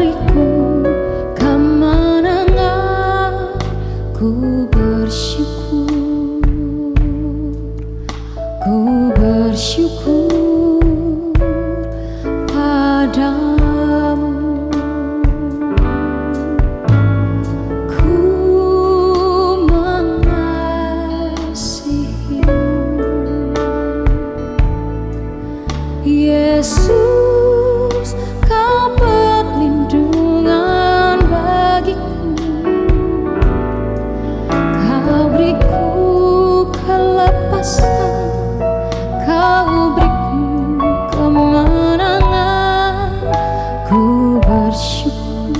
beriku kemenangan, ku bersyukur, ku bersyukur padamu. Ku mengasihimu, Yesus, Kau perlindungan bagiku. Kau beriku kelepasan, Kau beriku kemenangan. Ku bersyukur,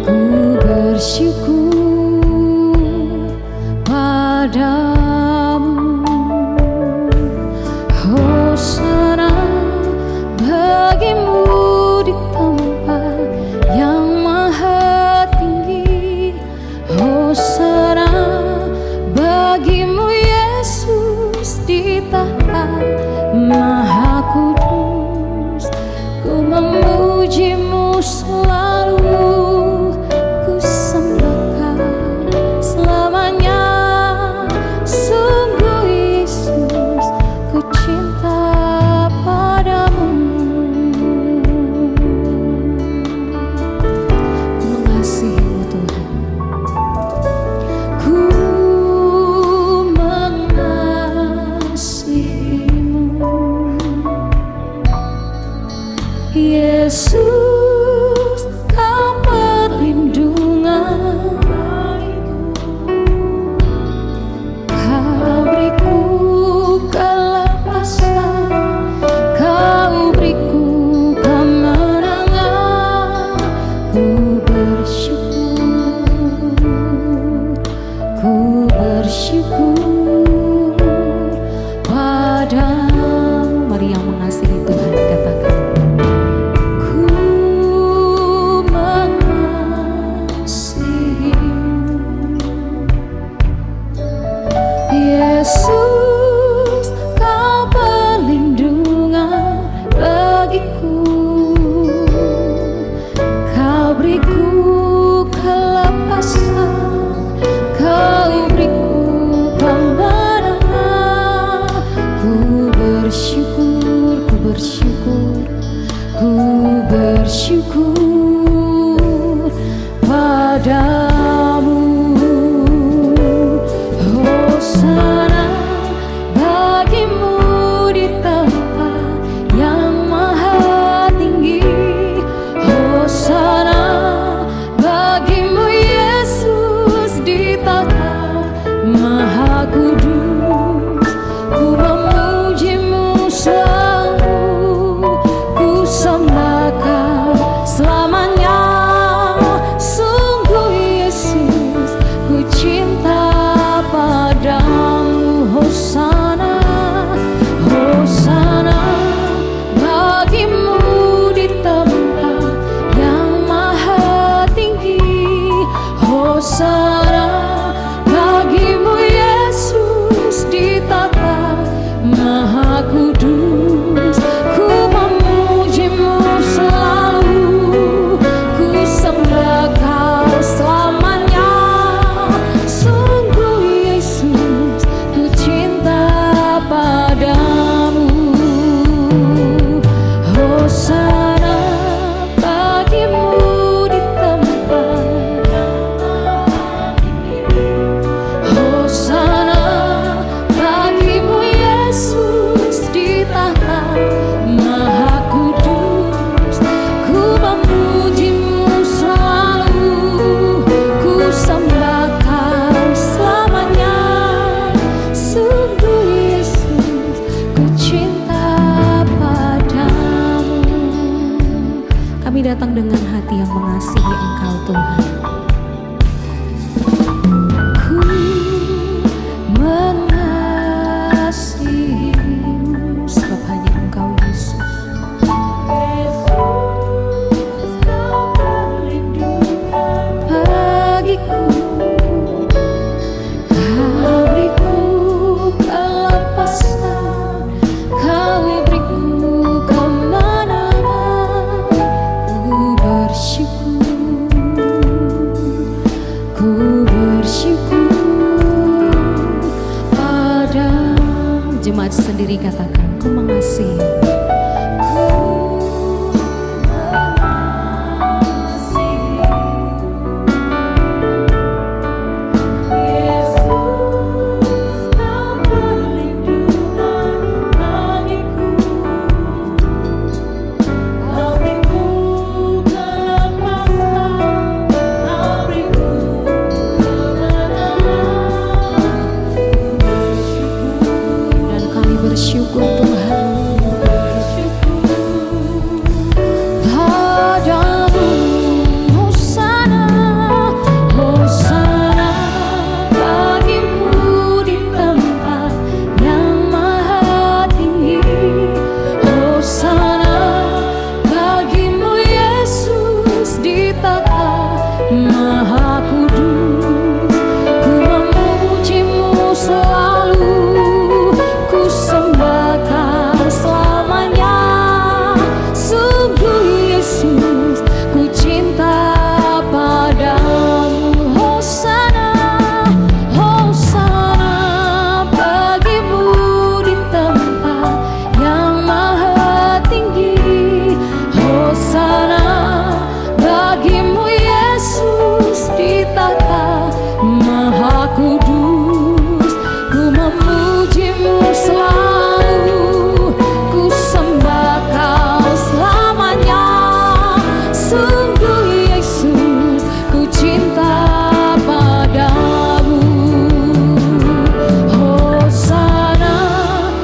ku bersyukur padamu. Hosana bagimu di tempat yang maha tinggi. Hosana bagimu Yesus di tahta maha kudus. Ku memujimu selalu, ku sembahkan selamanya. Sungguh Yesus, ku cinta padamu. Ku mengasihimu Tuhan, ku mengasihimu. Yesus, Kau perlindungan bagiku. Kau beriku kelepasan, Kau beriku kemenangan. Ku bersyukur, ku bersyukur padamu. Mari yang mengasihi Tuhan katakan, ku mengasihimu. Yesus, Kau perlindungan bagiku. Kau beriku kelepasan, Kau beriku kemenangan. Ku bersyukur, ku bersyukur, ku bersyukur padamu. Hosana bagimu di tempat yang maha tinggi. Hosana bagimu Yesus di tahta maha kudus. Ku memujimu selalu, ku sembahkan selamanya. Sungguh Yesus, ku cinta padamu. Hosana, Hosana bagimu di tempat yang maha tinggi. Hosana bagimu Yesus di tahta maha kudus. Ku memujimu selalu, ku sembahkan selamanya. Sungguh Yesus, ku cinta padamu. Hosana bagimu di tempat yang maha tinggi. Hosana bagimu Yesus di tahta maha kudus. Ku memujimu selalu, ku sembahkan selamanya. Sungguh Yesus, ku cinta padamu. Kami datang dengan hati yang mengasihi Engkau Tuhan. Ku mengasihimu sebab hanya Engkau Yesus. Yesus, Kau perlindungan bagiku. Kau beriku kelepasan, Kau beriku kemenangan. ku mengasihi. Bersyukur Tuhan, padamu Hosana, Hosana bagimu di tempat yang maha tinggi. Hosana bagimu Yesus di takhta maha kudus. Ku memujimu selalu, ku sembahkan selamanya. Sungguh Yesus, ku cinta padamu. Hosana, Hosana bagimu di tempat yang maha tinggi. Hosana bagimu Yesus di takhta maha kudus. Ku memujimu selalu, ku sembah Kau selamanya. Sungguh Yesus, ku cinta padamu. Hosana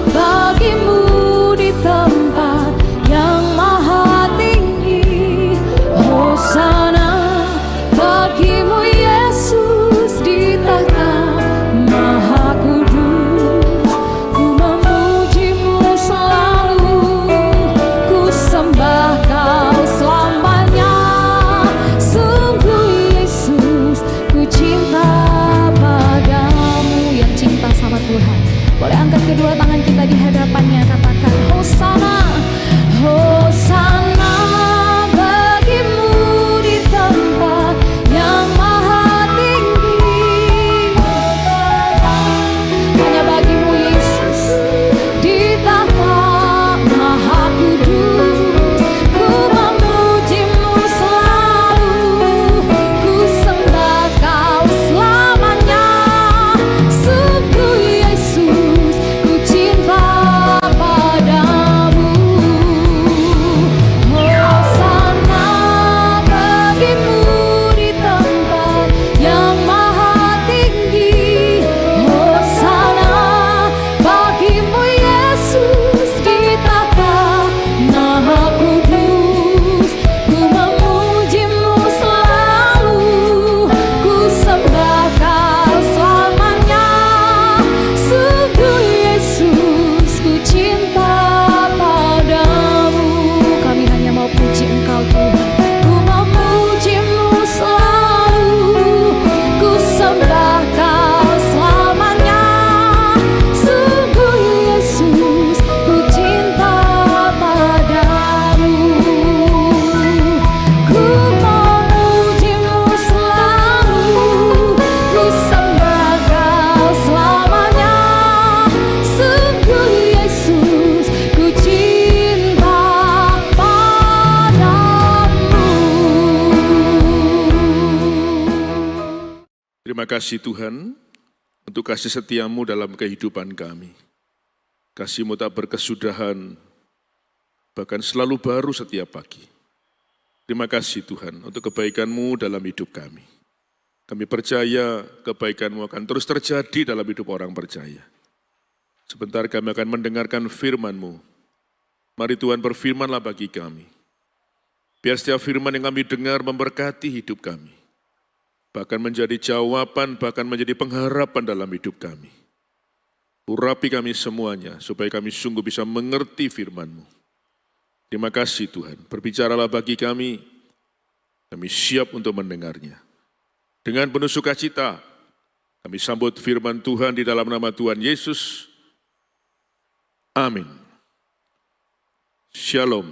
bagimu di tempat yang maha tinggi. Hosana bagimu Yesus di takhta maha kudus. Ku memujimu selalu, ku sembah Kau selamanya. Sungguh Yesus, ku cinta padamu. Yang cinta sama Tuhan, boleh angkat kedua tangan kita di hadapannya, katakan Hosana, Hosana bagimu di tempat yang maha tinggi. Hanya bagimu Yesus di takhta maha kudus. Ku memujimu selalu, ku sembah Kau selamanya. Sungguh Yesus, ku cinta padamu. Hosana bagimu di tempat yang maha tinggi. Hosana bagimu Yesus di takhta maha kudus. Ku memujimu selalu, ku sembah Kau selamanya. Sungguh Yesus, ku cinta padamu. Kami hanya mau puji Engkau Tuhan. Ku memujimu selalu, ku sembah Kau selamanya. Sungguh Yesus, ku cinta padamu. Ku memujimu selalu, ku sembah Kau selamanya. Sungguh Yesus, ku cinta padamu. Terima kasih Tuhan untuk kasih setiamu dalam kehidupan kami. Kasih-Mu tak berkesudahan, bahkan selalu baru setiap pagi. Terima kasih Tuhan untuk kebaikan-Mu dalam hidup kami. Kami percaya kebaikan-Mu akan terus terjadi dalam hidup orang percaya. Sebentar kami akan mendengarkan firman-Mu. Mari Tuhan berfirmanlah bagi kami. Biar setiap firman yang kami dengar memberkati hidup kami. Bahkan menjadi jawaban, bahkan menjadi pengharapan dalam hidup kami. Urapi kami semuanya, supaya kami sungguh bisa mengerti firman-Mu. Terima kasih Tuhan, berbicaralah bagi kami siap untuk mendengarnya. Dengan penuh sukacita, kami sambut firman Tuhan di dalam nama Tuhan Yesus. Amin. Shalom.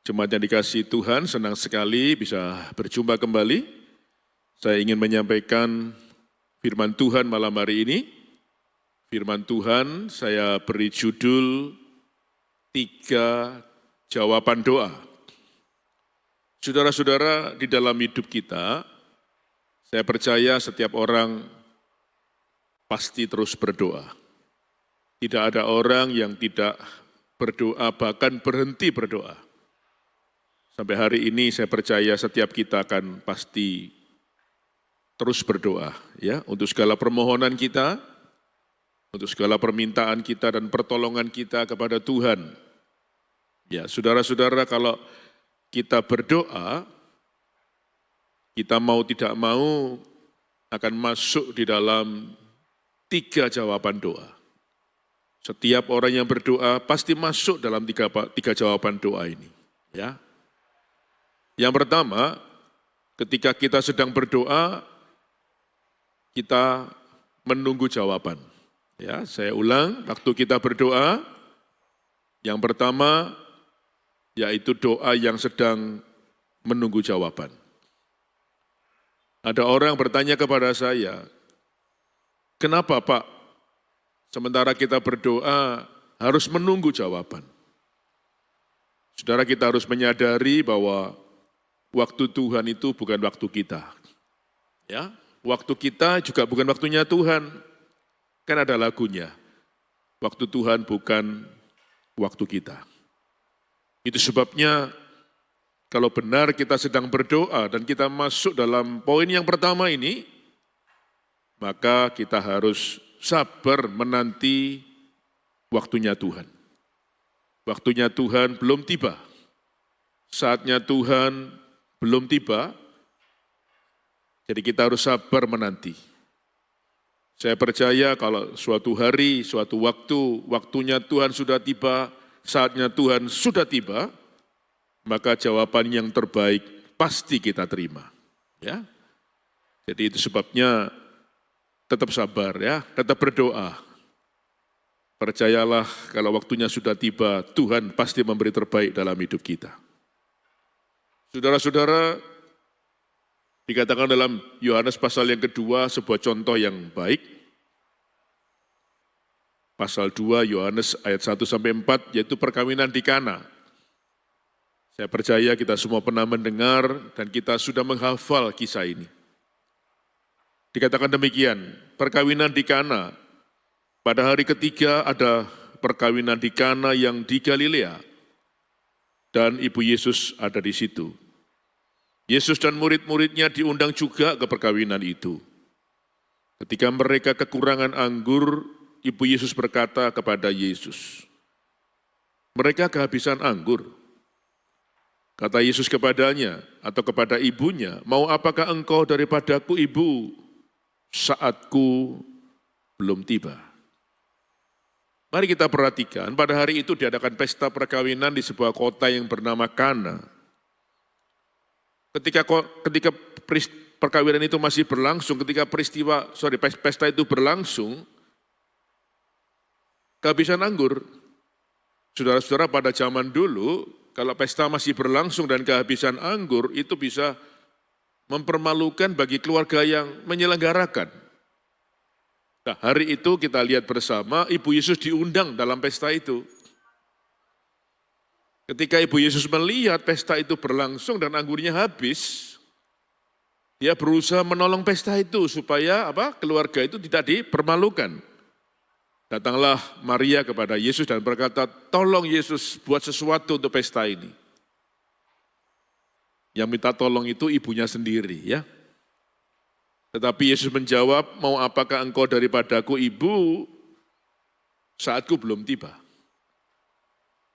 Jemaat yang dikasihi Tuhan, senang sekali bisa berjumpa kembali. Saya ingin menyampaikan firman Tuhan malam hari ini. Firman Tuhan saya beri judul 3 jawaban doa. Saudara-saudara, di dalam hidup kita, saya percaya setiap orang pasti terus berdoa. Tidak ada orang yang tidak berdoa, bahkan berhenti berdoa. Sampai hari ini saya percaya setiap kita akan pasti terus berdoa, ya, untuk segala permohonan kita, untuk segala permintaan kita dan pertolongan kita kepada Tuhan. Ya, saudara-saudara, kalau kita berdoa, kita mau tidak mau akan masuk di dalam 3 jawaban doa. Setiap orang yang berdoa pasti masuk dalam tiga jawaban doa ini. Ya. Yang pertama, ketika kita sedang berdoa, kita menunggu jawaban. Ya, saya ulang, waktu kita berdoa, yang pertama yaitu doa yang sedang menunggu jawaban. Ada orang bertanya kepada saya, kenapa Pak, sementara kita berdoa harus menunggu jawaban? Saudara, kita harus menyadari bahwa waktu Tuhan itu bukan waktu kita. Ya, waktu kita juga bukan waktunya Tuhan. Kan ada lagunya, waktu Tuhan bukan waktu kita. Itu sebabnya kalau benar kita sedang berdoa dan kita masuk dalam poin yang pertama ini, maka kita harus sabar menanti waktunya Tuhan. Waktunya Tuhan belum tiba, saatnya Tuhan belum tiba, jadi kita harus sabar menanti. Saya percaya kalau suatu hari, suatu waktu, waktunya Tuhan sudah tiba, saatnya Tuhan sudah tiba, maka jawaban yang terbaik pasti kita terima. Ya, jadi itu sebabnya tetap sabar ya, tetap berdoa. Percayalah kalau waktunya sudah tiba, Tuhan pasti memberi terbaik dalam hidup kita. Saudara-saudara, dikatakan dalam Yohanes pasal yang kedua sebuah contoh yang baik. Pasal 2 Yohanes ayat 1-4 yaitu perkawinan di Kana. Saya percaya kita semua pernah mendengar dan kita sudah menghafal kisah ini. Dikatakan demikian, perkawinan di Kana. Pada hari ketiga ada perkawinan di Kana yang di Galilea. Dan Ibu Yesus ada di situ. Yesus dan murid-muridnya diundang juga ke perkawinan itu. Ketika mereka kekurangan anggur, Ibu Yesus berkata kepada Yesus, mereka kehabisan anggur. Kata Yesus kepadanya atau kepada ibunya, mau apakah engkau daripadaku ibu, saatku belum tiba. Mari kita perhatikan, pada hari itu diadakan pesta perkawinan di sebuah kota yang bernama Kana. Ketika perkawinan itu masih berlangsung, ketika pesta itu berlangsung, kehabisan anggur. Saudara-saudara, pada zaman dulu, kalau pesta masih berlangsung dan kehabisan anggur, itu bisa mempermalukan bagi keluarga yang menyelenggarakan. Nah, hari itu kita lihat bersama, Ibu Yesus diundang dalam pesta itu. Ketika Ibu Yesus melihat pesta itu berlangsung dan anggurnya habis, dia berusaha menolong pesta itu supaya keluarga itu tidak dipermalukan. Datanglah Maria kepada Yesus dan berkata, tolong Yesus buat sesuatu untuk pesta ini. Yang minta tolong itu ibunya sendiri ya. Tetapi Yesus menjawab, mau apakah engkau daripadaku ibu, saatku belum tiba.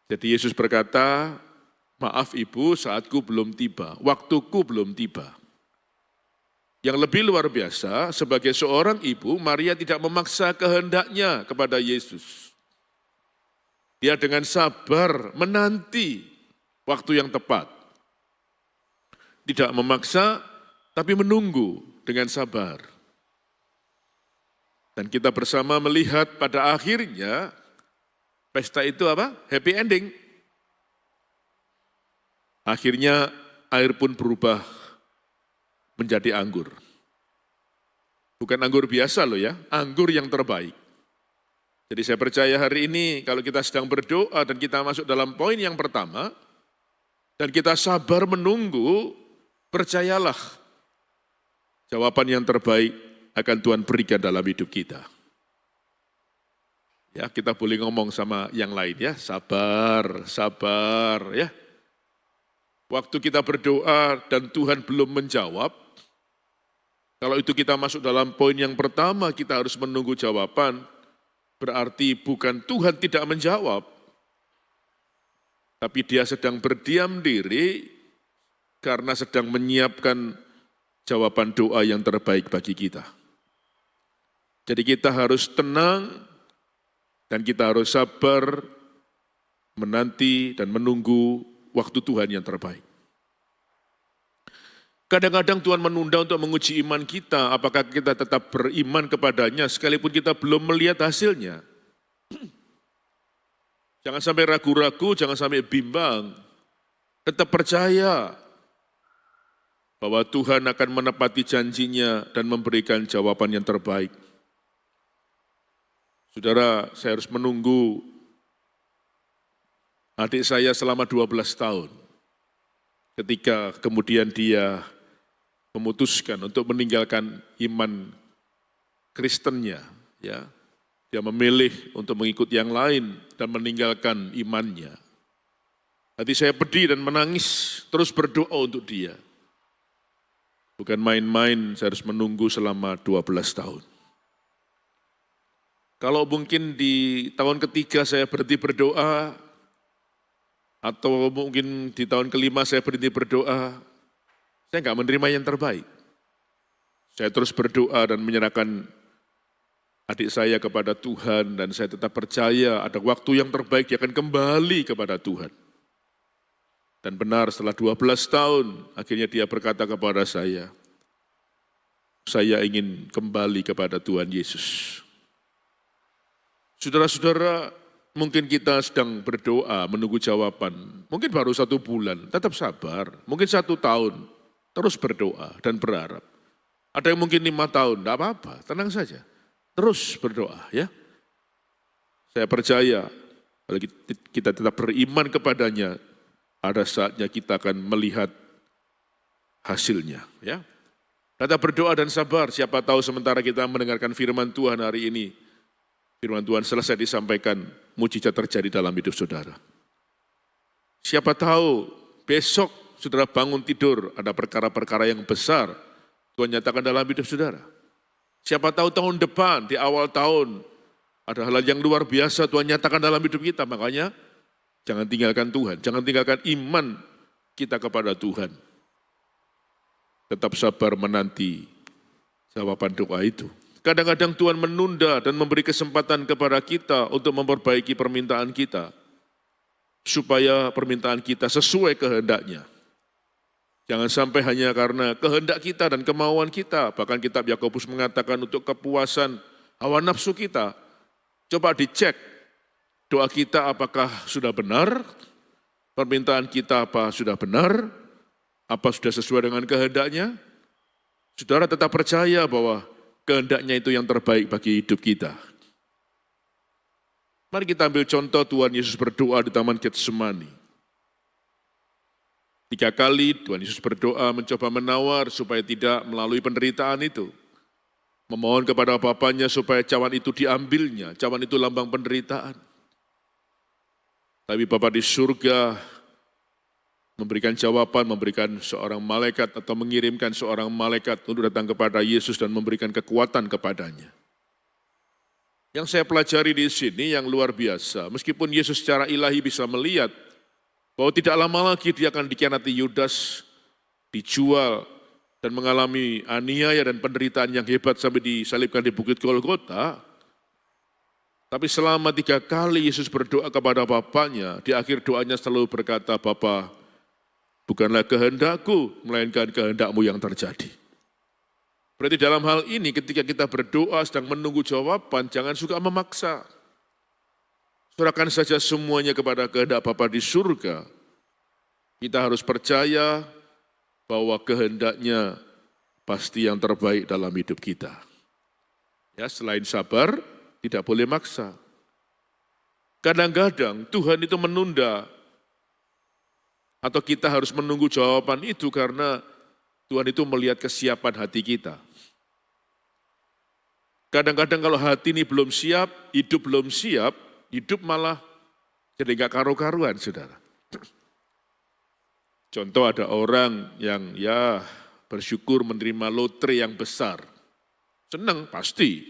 Jadi Yesus berkata, maaf ibu, saatku belum tiba, waktuku belum tiba. Yang lebih luar biasa, sebagai seorang ibu, Maria tidak memaksa kehendaknya kepada Yesus. Dia dengan sabar menanti waktu yang tepat. Tidak memaksa, tapi menunggu dengan sabar. Dan kita bersama melihat pada akhirnya, pesta itu happy ending. Akhirnya air pun berubah menjadi anggur. Bukan anggur biasa loh ya, anggur yang terbaik. Jadi saya percaya hari ini kalau kita sedang berdoa dan kita masuk dalam poin yang pertama, dan kita sabar menunggu, percayalah jawaban yang terbaik akan Tuhan berikan dalam hidup kita. Ya, kita boleh ngomong sama yang lain ya, sabar, sabar ya. Waktu kita berdoa dan Tuhan belum menjawab, kalau itu kita masuk dalam poin yang pertama, kita harus menunggu jawaban, berarti bukan Tuhan tidak menjawab, tapi Dia sedang berdiam diri karena sedang menyiapkan jawaban doa yang terbaik bagi kita. Jadi kita harus tenang dan kita harus sabar menanti dan menunggu waktu Tuhan yang terbaik. Kadang-kadang Tuhan menunda untuk menguji iman kita, apakah kita tetap beriman kepadanya sekalipun kita belum melihat hasilnya. Jangan sampai ragu-ragu, jangan sampai bimbang. Tetap percaya bahwa Tuhan akan menepati janjinya dan memberikan jawaban yang terbaik. Saudara, saya harus menunggu adik saya selama 12 tahun. Ketika kemudian dia memutuskan untuk meninggalkan iman Kristennya, ya, dia memilih untuk mengikut yang lain dan meninggalkan imannya. Hati saya pedih dan menangis, terus berdoa untuk dia. Bukan main-main, saya harus menunggu selama 12 tahun. Kalau mungkin di tahun ketiga saya berhenti berdoa, atau mungkin di tahun kelima saya berhenti berdoa, saya enggak menerima yang terbaik. Saya terus berdoa dan menyerahkan adik saya kepada Tuhan dan saya tetap percaya ada waktu yang terbaik dia akan kembali kepada Tuhan. Dan benar setelah 12 tahun akhirnya dia berkata kepada saya ingin kembali kepada Tuhan Yesus. Saudara-saudara, mungkin kita sedang berdoa menunggu jawaban, mungkin baru 1 bulan, tetap sabar, mungkin 1 tahun, terus berdoa dan berharap. Ada yang mungkin 5 tahun, tidak apa-apa, tenang saja. Terus berdoa ya. Saya percaya kalau kita tetap beriman kepadanya, ada saatnya kita akan melihat hasilnya ya. Tetap berdoa dan sabar, siapa tahu sementara kita mendengarkan firman Tuhan hari ini, firman Tuhan selesai disampaikan, mujizat terjadi dalam hidup saudara. Siapa tahu besok saudara bangun tidur, ada perkara-perkara yang besar Tuhan nyatakan dalam hidup saudara. Siapa tahu tahun depan, di awal tahun, ada hal yang luar biasa Tuhan nyatakan dalam hidup kita. Makanya jangan tinggalkan Tuhan, jangan tinggalkan iman kita kepada Tuhan. Tetap sabar menanti jawaban doa itu. Kadang-kadang Tuhan menunda dan memberi kesempatan kepada kita untuk memperbaiki permintaan kita, supaya permintaan kita sesuai kehendaknya. Jangan sampai hanya karena kehendak kita dan kemauan kita, bahkan kitab Yakobus mengatakan untuk kepuasan hawa nafsu kita. Coba dicek doa kita apakah sudah benar, permintaan kita apa sudah benar, apa sudah sesuai dengan kehendaknya. Saudara tetap percaya bahwa kehendaknya itu yang terbaik bagi hidup kita. Mari kita ambil contoh Tuhan Yesus berdoa di Taman Getsemani. 3 kali Tuhan Yesus berdoa mencoba menawar supaya tidak melalui penderitaan itu. Memohon kepada Bapanya supaya cawan itu diambilnya, cawan itu lambang penderitaan. Tapi Bapa di surga memberikan jawaban, memberikan seorang malaikat atau mengirimkan seorang malaikat untuk datang kepada Yesus dan memberikan kekuatan kepadanya. Yang saya pelajari di sini yang luar biasa, meskipun Yesus secara ilahi bisa melihat bahwa tidak lama lagi dia akan dikhianati Yudas, dijual, dan mengalami aniaya dan penderitaan yang hebat sampai disalibkan di Bukit Golgota. Tapi selama 3 kali Yesus berdoa kepada Bapanya, di akhir doanya selalu berkata, Bapa, bukanlah kehendakku, melainkan kehendakmu yang terjadi. Berarti dalam hal ini ketika kita berdoa sedang menunggu jawaban, jangan suka memaksa. Serahkan saja semuanya kepada kehendak Bapa di surga. Kita harus percaya bahwa kehendaknya pasti yang terbaik dalam hidup kita. Ya, selain sabar, tidak boleh maksa. Kadang-kadang Tuhan itu menunda atau kita harus menunggu jawaban itu karena Tuhan itu melihat kesiapan hati kita. Kadang-kadang kalau hati ini belum siap, hidup malah jadi gak karu-karuan, saudara. Contoh ada orang yang bersyukur menerima lotre yang besar. Senang pasti,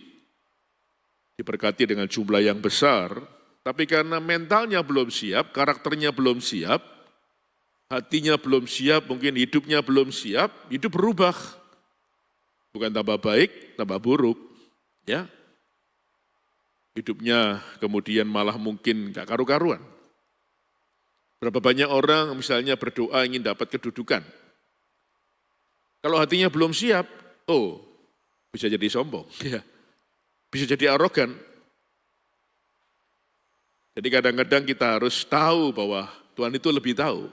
diberkati dengan jumlah yang besar, tapi karena mentalnya belum siap, karakternya belum siap, hatinya belum siap, mungkin hidupnya belum siap, hidup berubah. Bukan tambah baik, tambah buruk. Ya, hidupnya kemudian malah mungkin gak karu-karuan. Berapa banyak orang misalnya berdoa ingin dapat kedudukan. Kalau hatinya belum siap, bisa jadi sombong, ya. Bisa jadi arogan. Jadi kadang-kadang kita harus tahu bahwa Tuhan itu lebih tahu.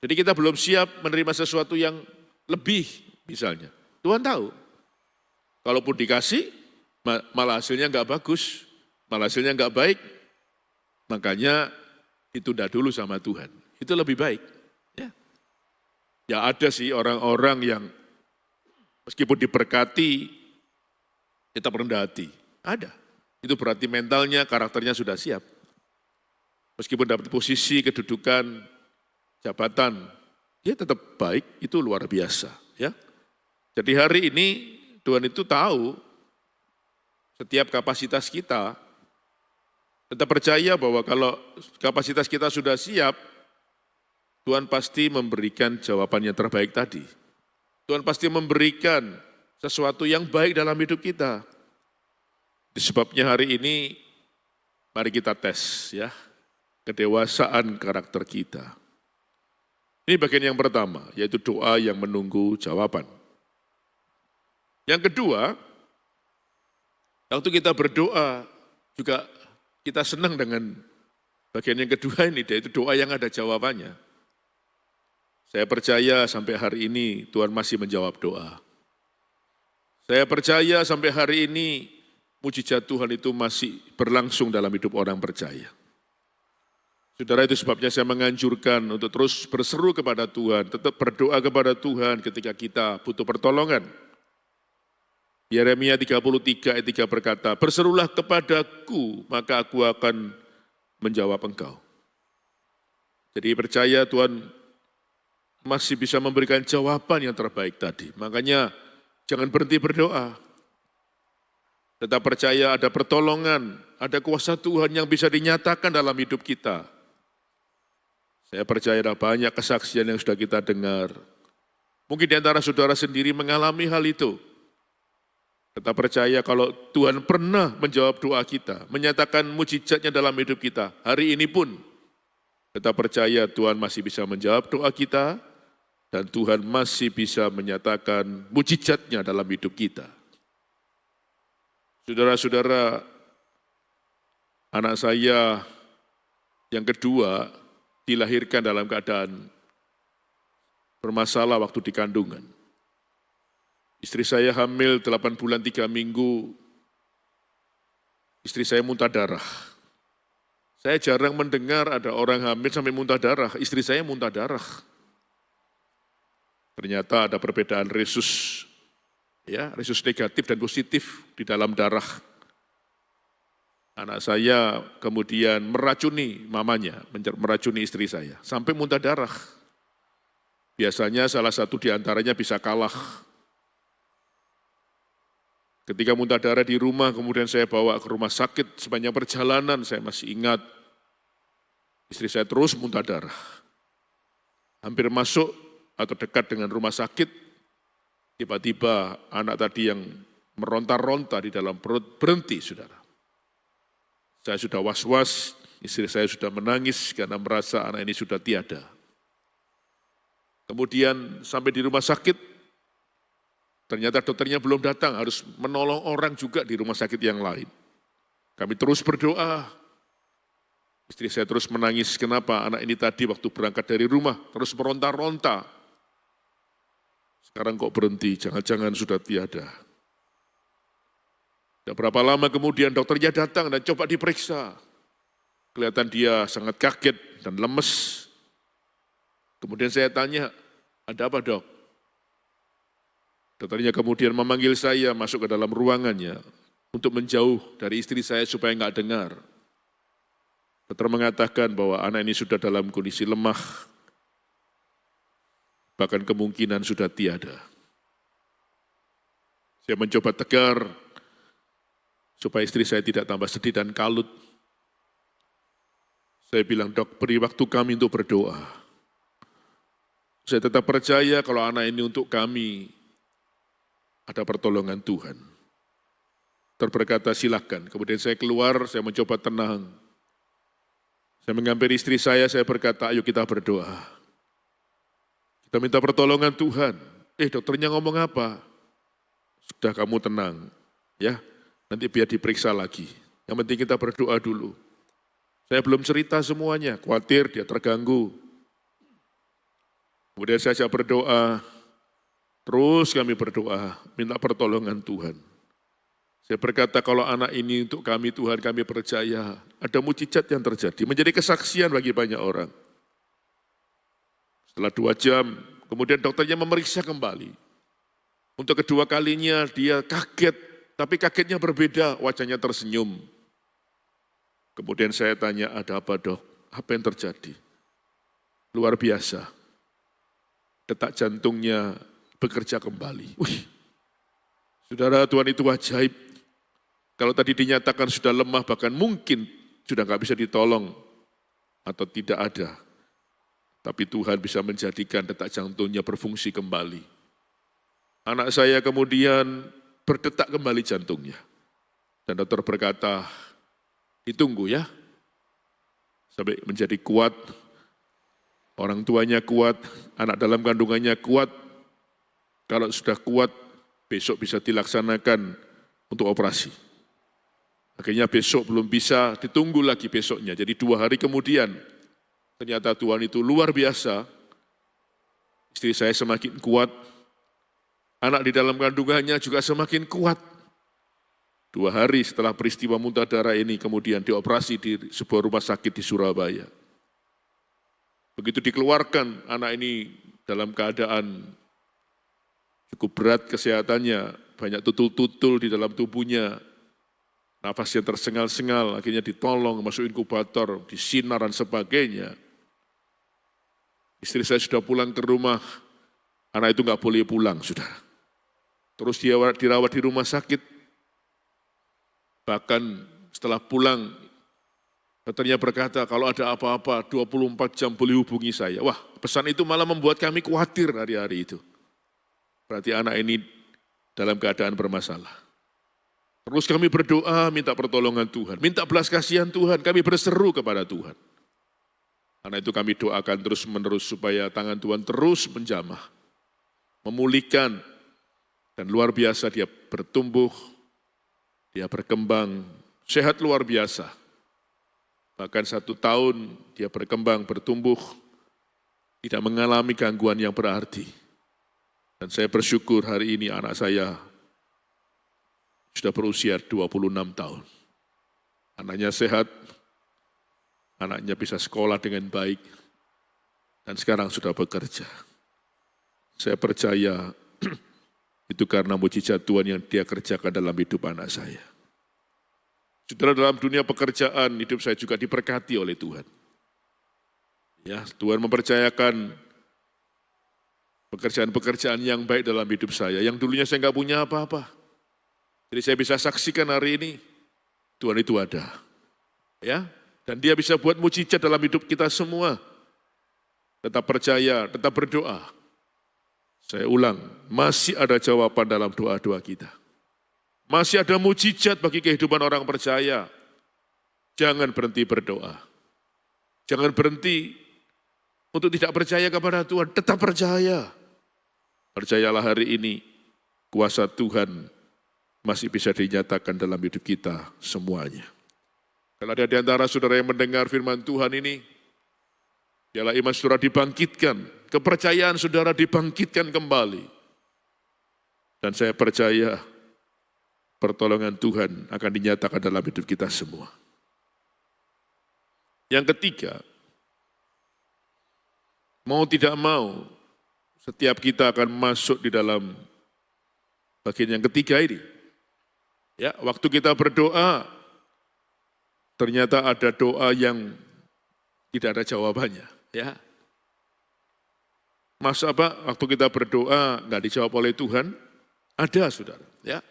Jadi kita belum siap menerima sesuatu yang lebih misalnya. Tuhan tahu. Kalaupun dikasih, malah hasilnya nggak bagus, malah hasilnya nggak baik, makanya ditunda dulu sama Tuhan. Itu lebih baik. Ya ada sih orang-orang yang meskipun diberkati, tetap rendah hati. Ada. Itu berarti mentalnya, karakternya sudah siap. Meskipun dapat posisi, kedudukan, jabatan, dia tetap baik, itu luar biasa. Ya. Jadi hari ini Tuhan itu tahu setiap kapasitas kita, tetap percaya bahwa kalau kapasitas kita sudah siap, Tuhan pasti memberikan jawaban yang terbaik tadi. Tuhan pasti memberikan sesuatu yang baik dalam hidup kita. Sebabnya hari ini, mari kita tes ya, kedewasaan karakter kita. Ini bagian yang pertama, yaitu doa yang menunggu jawaban. Yang kedua, waktu kita berdoa juga kita senang dengan bagian yang kedua ini, yaitu doa yang ada jawabannya. Saya percaya sampai hari ini Tuhan masih menjawab doa. Saya percaya sampai hari ini mujizat Tuhan itu masih berlangsung dalam hidup orang percaya. Saudara, itu sebabnya saya menganjurkan untuk terus berseru kepada Tuhan, tetap berdoa kepada Tuhan ketika kita butuh pertolongan. Yeremia 33 ayat 3 berkata, berserulah kepadaku, maka aku akan menjawab engkau. Jadi percaya Tuhan masih bisa memberikan jawaban yang terbaik tadi. Makanya jangan berhenti berdoa. Tetap percaya ada pertolongan, ada kuasa Tuhan yang bisa dinyatakan dalam hidup kita. Saya percaya ada banyak kesaksian yang sudah kita dengar. Mungkin di antara saudara sendiri mengalami hal itu. Tetap percaya kalau Tuhan pernah menjawab doa kita, menyatakan mujizatnya dalam hidup kita. Hari ini pun tetap percaya Tuhan masih bisa menjawab doa kita dan Tuhan masih bisa menyatakan mujizatnya dalam hidup kita. Saudara-saudara, anak saya yang kedua dilahirkan dalam keadaan bermasalah waktu di kandungan. Istri saya hamil 8 bulan 3 minggu, istri saya muntah darah. Saya jarang mendengar ada orang hamil sampai muntah darah, istri saya muntah darah. Ternyata ada perbedaan resus, ya, resus negatif dan positif di dalam darah. Anak saya kemudian meracuni mamanya, meracuni istri saya, sampai muntah darah. Biasanya salah satu di antaranya bisa kalah. Ketika muntah darah di rumah, kemudian saya bawa ke rumah sakit, sepanjang perjalanan saya masih ingat, istri saya terus muntah darah. Hampir masuk atau dekat dengan rumah sakit, tiba-tiba anak tadi yang meronta-ronta di dalam perut berhenti, saudara. Saya sudah was-was, istri saya sudah menangis karena merasa anak ini sudah tiada. Kemudian sampai di rumah sakit, ternyata dokternya belum datang, harus menolong orang juga di rumah sakit yang lain. Kami terus berdoa. Istri saya terus menangis, kenapa anak ini tadi waktu berangkat dari rumah, terus meronta-ronta. Sekarang kok berhenti, jangan-jangan sudah tiada. Dan berapa lama kemudian dokternya datang dan coba diperiksa. Kelihatan dia sangat kaget dan lemes. Kemudian saya tanya, ada apa dok? Dokternya kemudian memanggil saya masuk ke dalam ruangannya untuk menjauh dari istri saya supaya nggak dengar. Dokter mengatakan bahwa anak ini sudah dalam kondisi lemah, bahkan kemungkinan sudah tiada. Saya mencoba tegar supaya istri saya tidak tambah sedih dan kalut. Saya bilang, dok, beri waktu kami untuk berdoa. Saya tetap percaya kalau anak ini untuk kami ada pertolongan Tuhan. Berkata silakan. Kemudian saya keluar, saya mencoba tenang. Saya menghampiri istri saya berkata, ayo kita berdoa. Kita minta pertolongan Tuhan. Dokternya ngomong apa? Sudah kamu tenang, ya. Nanti biar diperiksa lagi. Yang penting kita berdoa dulu. Saya belum cerita semuanya, khawatir dia terganggu. Kemudian saya berdoa, terus kami berdoa, minta pertolongan Tuhan. Saya berkata kalau anak ini untuk kami Tuhan, kami percaya ada mujizat yang terjadi, menjadi kesaksian bagi banyak orang. Setelah 2 jam, kemudian dokternya memeriksa kembali. Untuk kedua kalinya dia kaget, tapi kagetnya berbeda, wajahnya tersenyum. Kemudian saya tanya, ada apa dok? Apa yang terjadi? Luar biasa. Detak jantungnya bekerja kembali. Wih, saudara, Tuhan itu ajaib. Kalau tadi dinyatakan sudah lemah, bahkan mungkin sudah nggak bisa ditolong atau tidak ada. Tapi Tuhan bisa menjadikan detak jantungnya berfungsi kembali. Anak saya kemudian berdetak kembali jantungnya. Dan dokter berkata, ditunggu ya, sampai menjadi kuat, orang tuanya kuat, anak dalam kandungannya kuat. Kalau sudah kuat, besok bisa dilaksanakan untuk operasi. Akhirnya besok belum bisa, ditunggu lagi besoknya. Jadi 2 hari kemudian, ternyata Tuhan itu luar biasa. Istri saya semakin kuat, anak di dalam kandungannya juga semakin kuat. 2 hari setelah peristiwa muntah darah ini kemudian dioperasi di sebuah rumah sakit di Surabaya. Begitu dikeluarkan, anak ini dalam keadaan cukup berat kesehatannya, banyak tutul-tutul di dalam tubuhnya, nafasnya tersengal-sengal, akhirnya ditolong, masuk inkubator, disinar dan sebagainya. Istri saya sudah pulang ke rumah, anak itu nggak boleh pulang, sudah. Terus dia dirawat di rumah sakit. Bahkan setelah pulang, dokternya berkata, kalau ada apa-apa 24 jam boleh hubungi saya. Wah, pesan itu malah membuat kami khawatir hari-hari itu. Berarti anak ini dalam keadaan bermasalah. Terus kami berdoa, minta pertolongan Tuhan, minta belas kasihan Tuhan, kami berseru kepada Tuhan. Karena itu kami doakan terus-menerus supaya tangan Tuhan terus menjamah, memulihkan, dan luar biasa dia bertumbuh, dia berkembang, sehat luar biasa. Bahkan 1 tahun dia berkembang, bertumbuh, tidak mengalami gangguan yang berarti. Dan saya bersyukur hari ini anak saya sudah berusia 26 tahun. Anaknya sehat, anaknya bisa sekolah dengan baik, dan sekarang sudah bekerja. Saya percaya itu karena mujizat Tuhan yang dia kerjakan dalam hidup anak saya. Saudara, dalam dunia pekerjaan, hidup saya juga diberkati oleh Tuhan. Ya, Tuhan mempercayakan pekerjaan-pekerjaan yang baik dalam hidup saya, yang dulunya saya nggak punya apa-apa. Jadi saya bisa saksikan hari ini, Tuhan itu ada. Ya, dan dia bisa buat mujizat dalam hidup kita semua. Tetap percaya, tetap berdoa. Saya ulang, masih ada jawaban dalam doa-doa kita. Masih ada mujizat bagi kehidupan orang percaya. Jangan berhenti berdoa. Jangan berhenti untuk tidak percaya kepada Tuhan, tetap percaya. Percayalah hari ini, kuasa Tuhan masih bisa dinyatakan dalam hidup kita semuanya. Kalau ada di antara saudara yang mendengar firman Tuhan ini, biarlah iman saudara dibangkitkan, kepercayaan saudara dibangkitkan kembali. Dan saya percaya pertolongan Tuhan akan dinyatakan dalam hidup kita semua. Yang ketiga, mau tidak mau, setiap kita akan masuk di dalam bagian yang ketiga ini. Ya, waktu kita berdoa, ternyata ada doa yang tidak ada jawabannya. Ya, masa apa? Waktu kita berdoa nggak dijawab oleh Tuhan? Ada, saudara. Ya,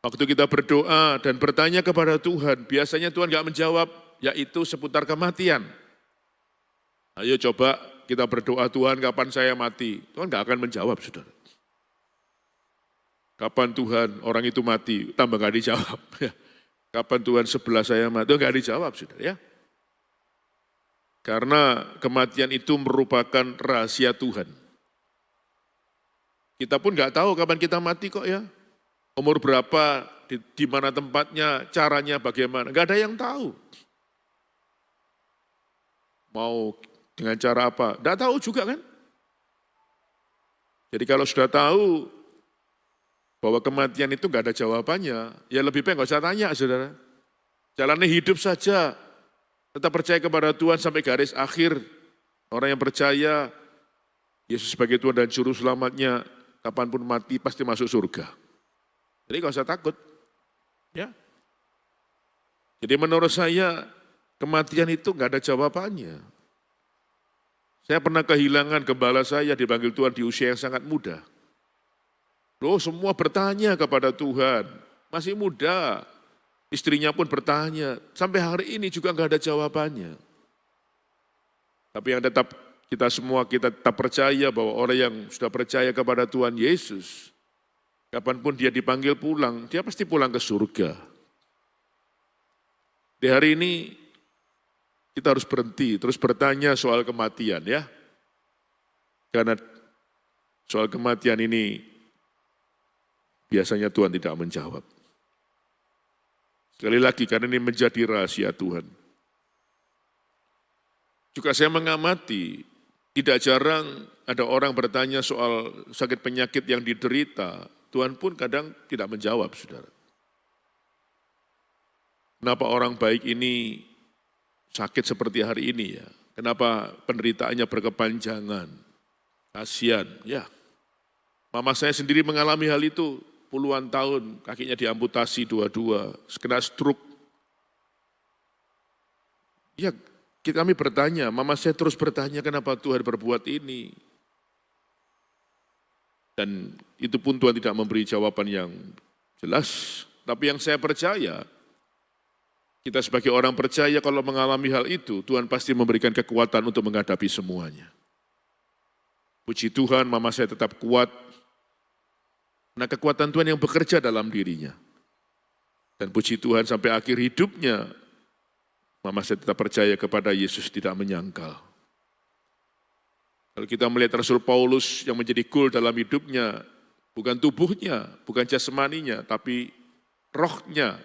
waktu kita berdoa dan bertanya kepada Tuhan, biasanya Tuhan nggak menjawab, yaitu seputar kematian. Ayo coba kita berdoa, Tuhan kapan saya mati? Tuhan nggak akan menjawab, saudara. Kapan Tuhan orang itu mati? Tambah nggak dijawab. Kapan Tuhan sebelah saya mati? Tuhan nggak dijawab, saudara. Ya. Karena kematian itu merupakan rahasia Tuhan. Kita pun nggak tahu kapan kita mati kok ya. Umur berapa, di mana tempatnya, caranya bagaimana. Nggak ada yang tahu. Mau dengan cara apa? Nggak tahu juga kan. Jadi kalau sudah tahu bahwa kematian itu nggak ada jawabannya, ya lebih baik nggak usah tanya, saudara. Jalani hidup saja, tetap percaya kepada Tuhan sampai garis akhir. Orang yang percaya Yesus sebagai Tuhan dan Juru Selamatnya, kapanpun mati pasti masuk surga. Jadi nggak usah takut. Ya. Jadi menurut saya kematian itu nggak ada jawabannya. Saya pernah kehilangan gembala saya dipanggil Tuhan di usia yang sangat muda. Loh, semua bertanya kepada Tuhan, masih muda. Istrinya pun bertanya, sampai hari ini juga nggak ada jawabannya. Tapi yang tetap kita semua, kita tetap percaya bahwa orang yang sudah percaya kepada Tuhan Yesus, kapanpun dia dipanggil pulang, dia pasti pulang ke surga. Di hari ini, kita harus berhenti, terus bertanya soal kematian ya. Karena soal kematian ini, biasanya Tuhan tidak menjawab. Sekali lagi, karena ini menjadi rahasia Tuhan. Juga saya mengamati, tidak jarang ada orang bertanya soal sakit penyakit yang diderita, Tuhan pun kadang tidak menjawab, saudara. Kenapa orang baik ini sakit seperti hari ini ya? Kenapa penderitaannya berkepanjangan? Kasihan, ya. Mama saya sendiri mengalami hal itu, puluhan tahun kakinya diamputasi dua-dua, kena stroke. Ya, kami bertanya, mama saya terus bertanya kenapa Tuhan berbuat ini. Dan itu pun Tuhan tidak memberi jawaban yang jelas. Tapi yang saya percaya, kita sebagai orang percaya kalau mengalami hal itu, Tuhan pasti memberikan kekuatan untuk menghadapi semuanya. Puji Tuhan, mama saya tetap kuat. Nah, kekuatan Tuhan yang bekerja dalam dirinya. Dan puji Tuhan sampai akhir hidupnya, mama saya tetap percaya kepada Yesus, tidak menyangkal. Kalau kita melihat Rasul Paulus yang menjadi goal dalam hidupnya, bukan tubuhnya, bukan jasmaninya, tapi rohnya,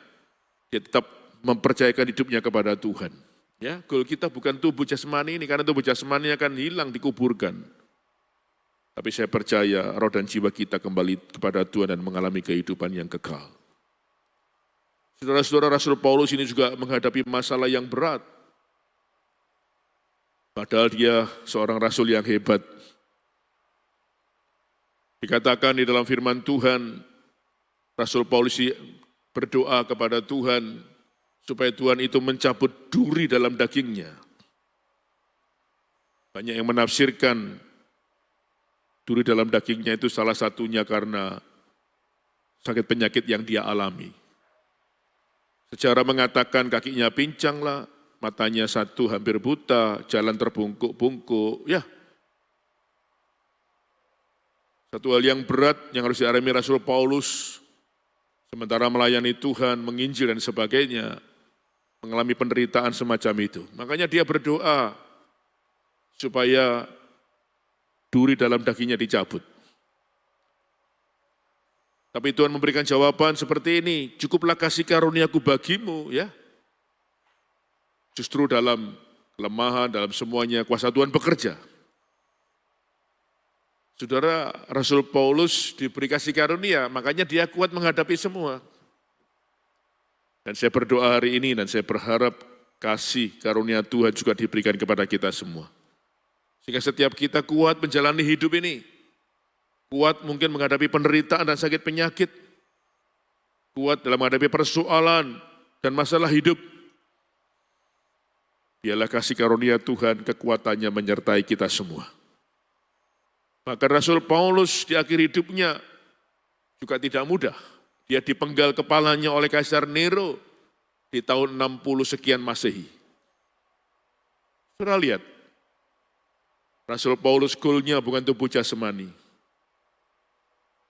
dia tetap mempercayakan hidupnya kepada Tuhan. Ya, goal kita bukan tubuh jasmani ini, karena tubuh jasmani akan hilang, dikuburkan. Tapi saya percaya roh dan jiwa kita kembali kepada Tuhan dan mengalami kehidupan yang kekal. Saudara-saudara, Rasul Paulus ini juga menghadapi masalah yang berat. Padahal dia seorang rasul yang hebat. Dikatakan di dalam firman Tuhan, Rasul Paulus berdoa kepada Tuhan, supaya Tuhan itu mencabut duri dalam dagingnya. Banyak yang menafsirkan, duri dalam dagingnya itu salah satunya karena sakit penyakit yang dia alami. Secara mengatakan kakinya pincang lah, matanya satu hampir buta, jalan terbungkuk-bungkuk, ya. Satu hal yang berat yang harus dialami Rasul Paulus, sementara melayani Tuhan, menginjil dan sebagainya, mengalami penderitaan semacam itu. Makanya dia berdoa supaya duri dalam dagingnya dicabut. Tapi Tuhan memberikan jawaban seperti ini, cukuplah kasih karuniaku bagimu, ya. Justru dalam kelemahan, dalam semuanya kuasa Tuhan bekerja. Saudara, Rasul Paulus diberi kasih karunia, makanya dia kuat menghadapi semua. Dan saya berdoa hari ini dan saya berharap kasih karunia Tuhan juga diberikan kepada kita semua. Sehingga setiap kita kuat menjalani hidup ini. Kuat mungkin menghadapi penderitaan dan sakit penyakit. Kuat dalam menghadapi persoalan dan masalah hidup. Biarlah kasih karunia Tuhan, kekuatannya menyertai kita semua. Maka Rasul Paulus di akhir hidupnya juga tidak mudah. Dia dipenggal kepalanya oleh Kaisar Nero di tahun 60 sekian Masehi. Saudara lihat, Rasul Paulus goalnya bukan tubuh jasmani.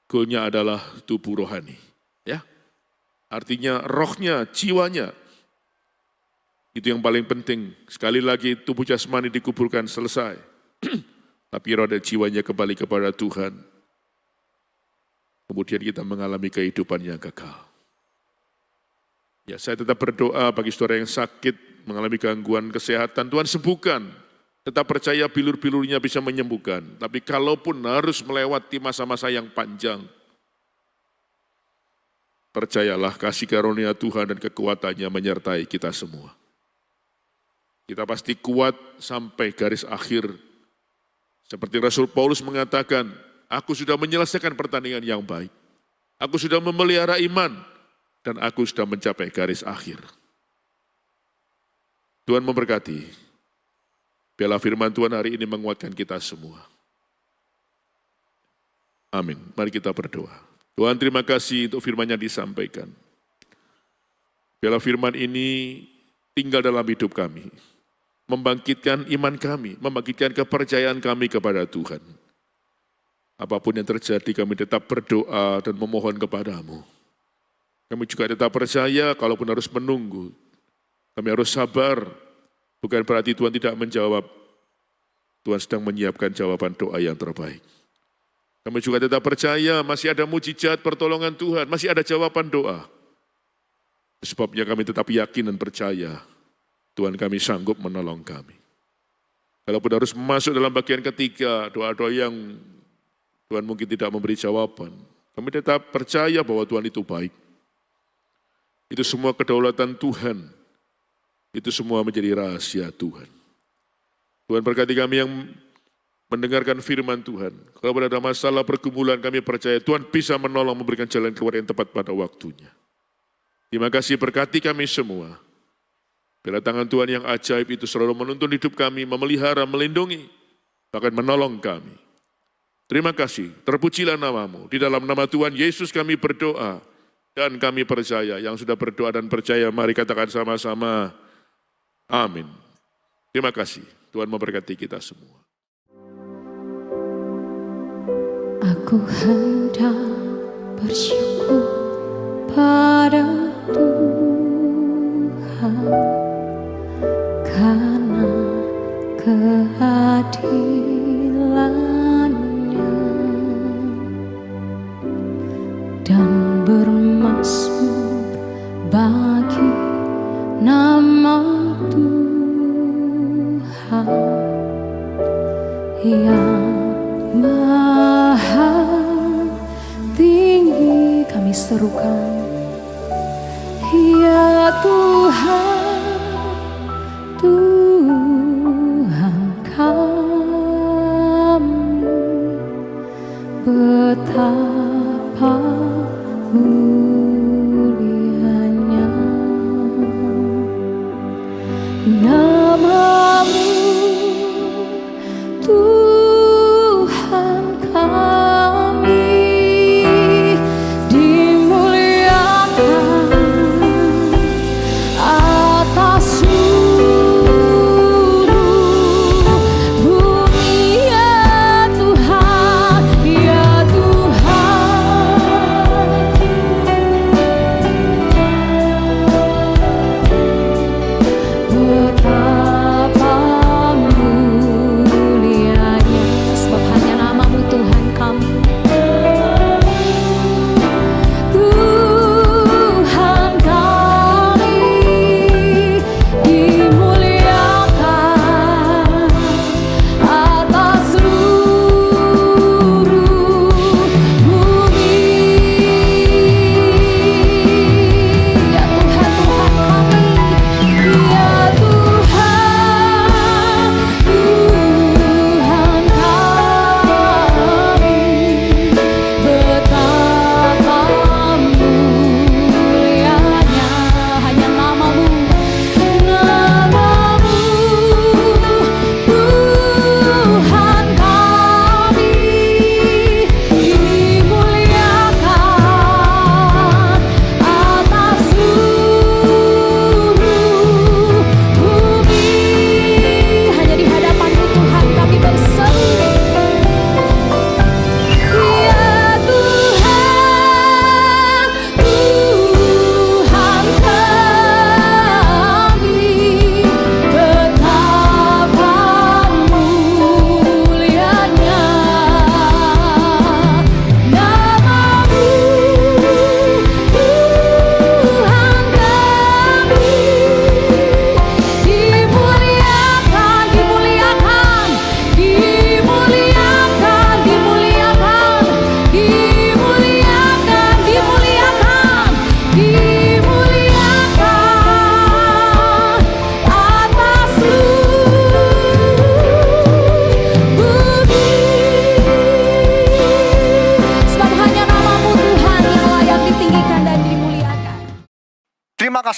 Goalnya adalah tubuh rohani. Ya, artinya rohnya, jiwanya. Itu yang paling penting. Sekali lagi tubuh jasmani dikuburkan selesai. Tapi roh dan jiwanya kembali kepada Tuhan. Kemudian kita mengalami kehidupan yang kekal. Ya, saya tetap berdoa bagi saudara yang sakit, mengalami gangguan kesehatan. Tuhan sembuhkan. Tetap percaya bilur-bilurnya bisa menyembuhkan. Tapi kalaupun harus melewati masa-masa yang panjang, percayalah kasih karunia Tuhan dan kekuatannya menyertai kita semua. Kita pasti kuat sampai garis akhir. Seperti Rasul Paulus mengatakan, aku sudah menyelesaikan pertandingan yang baik. Aku sudah memelihara iman dan aku sudah mencapai garis akhir. Tuhan memberkati. Biarlah firman Tuhan hari ini menguatkan kita semua. Amin. Mari kita berdoa. Tuhan, terima kasih untuk firman-Nya disampaikan. Biarlah firman ini tinggal dalam hidup kami. Membangkitkan iman kami, membangkitkan kepercayaan kami kepada Tuhan. Apapun yang terjadi, kami tetap berdoa dan memohon kepadamu. Kami juga tetap percaya, kalaupun harus menunggu, kami harus sabar. Bukan berarti Tuhan tidak menjawab. Tuhan sedang menyiapkan jawaban doa yang terbaik. Kami juga tetap percaya masih ada mujizat pertolongan Tuhan, masih ada jawaban doa. Sebabnya kami tetap yakin dan percaya Tuhan kami sanggup menolong kami. Kalaupun harus masuk dalam bagian ketiga, doa-doa yang Tuhan mungkin tidak memberi jawaban, kami tetap percaya bahwa Tuhan itu baik. Itu semua kedaulatan Tuhan. Itu semua menjadi rahasia Tuhan. Tuhan berkati kami yang mendengarkan firman Tuhan. Kalau ada masalah pergumulan, kami percaya Tuhan bisa menolong, memberikan jalan keluar yang tepat pada waktunya. Terima kasih, berkati kami semua. Bila tangan Tuhan yang ajaib itu selalu menuntun hidup kami, memelihara, melindungi, bahkan menolong kami. Terima kasih, terpujilah nama-Mu. Di dalam nama Tuhan Yesus kami berdoa, dan kami percaya. Yang sudah berdoa dan percaya, mari katakan sama-sama. Amin. Terima kasih. Tuhan memberkati kita semua. Aku hendak bersyukur pada Tuhan karena keadilan-Nya dan bermazmur bagi nama Tuhan yang maha tinggi. Kami serukan, ya Tuhan, Tuhan kami, betapa mulianya nama-Mu, Tuhan kami, dimuliakan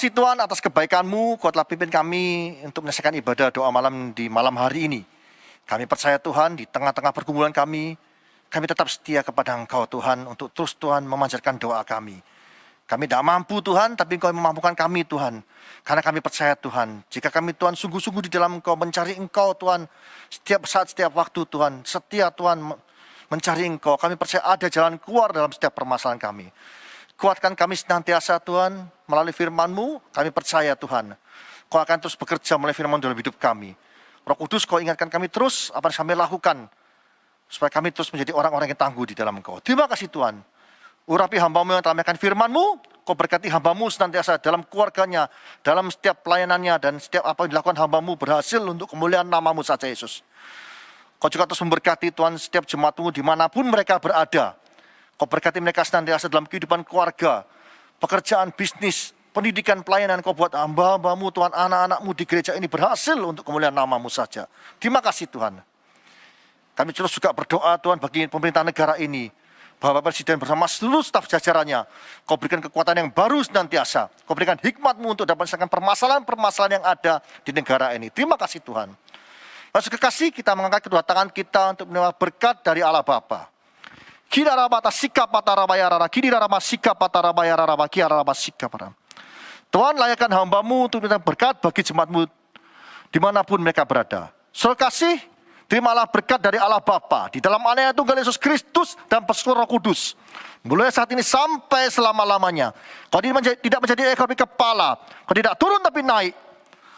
kasih Tuhan atas kebaikan-Mu, Kau telah pimpin kami untuk menyelesaikan ibadah doa malam di malam hari ini. Kami percaya Tuhan, di tengah-tengah pergumulan kami tetap setia kepada Engkau Tuhan, untuk terus Tuhan memanjatkan doa kami. Kami tidak mampu Tuhan, tapi Engkau memampukan kami Tuhan. Karena kami percaya Tuhan, jika kami Tuhan sungguh-sungguh di dalam Engkau, mencari Engkau Tuhan, setiap saat, setiap waktu Tuhan, setia Tuhan mencari Engkau, kami percaya ada jalan keluar dalam setiap permasalahan kami. Kuatkan kami senantiasa Tuhan, melalui firman-Mu, kami percaya Tuhan, Kau akan terus bekerja melalui firman dalam hidup kami. Roh Kudus, Kau ingatkan kami terus apa yang kami lakukan, supaya kami terus menjadi orang-orang yang tangguh di dalam Engkau. Terima kasih Tuhan. Urapi hamba-Mu yang telah menyampaikan firman-Mu, Kau berkati hamba-Mu senantiasa dalam keluarganya, dalam setiap pelayanannya, dan setiap apa yang dilakukan hamba-Mu berhasil untuk kemuliaan nama-Mu saja Yesus. Kau juga terus memberkati Tuhan setiap jemaat-Mu dimanapun mereka berada. Kau berkati mereka senantiasa dalam kehidupan keluarga, pekerjaan, bisnis, pendidikan, pelayanan. Kau buat hamba-hamba-Mu Tuhan, anak-anak-Mu di gereja ini berhasil untuk kemuliaan nama-Mu saja. Terima kasih Tuhan. Kami terus juga berdoa Tuhan bagi pemerintah negara ini, Bapak Presiden bersama seluruh staf jajarannya, Kau berikan kekuatan yang baru senantiasa. Kau berikan hikmat-Mu untuk dapat menyelesaikan permasalahan-permasalahan yang ada di negara ini. Terima kasih Tuhan. Masuk kekasih, kita mengangkat kedua tangan kita untuk menerima berkat dari Allah Bapa. Tuhan, layakkan hamba-Mu untuk minta berkat bagi jemaat-Mu dimanapun mereka berada. Saudara kasih, terimalah berkat dari Allah Bapa di dalam anaknya Tunggal Yesus Kristus dan persekutuan Roh Kudus, mulai saat ini sampai selama-lamanya. Kau tidak menjadi ekor tapi kepala, Kau tidak turun tapi naik.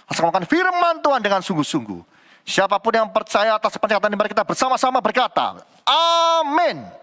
Asal makan firman Tuhan dengan sungguh-sungguh. Siapapun yang percaya atas pencatatan ini, mari kita bersama-sama berkata, Amin.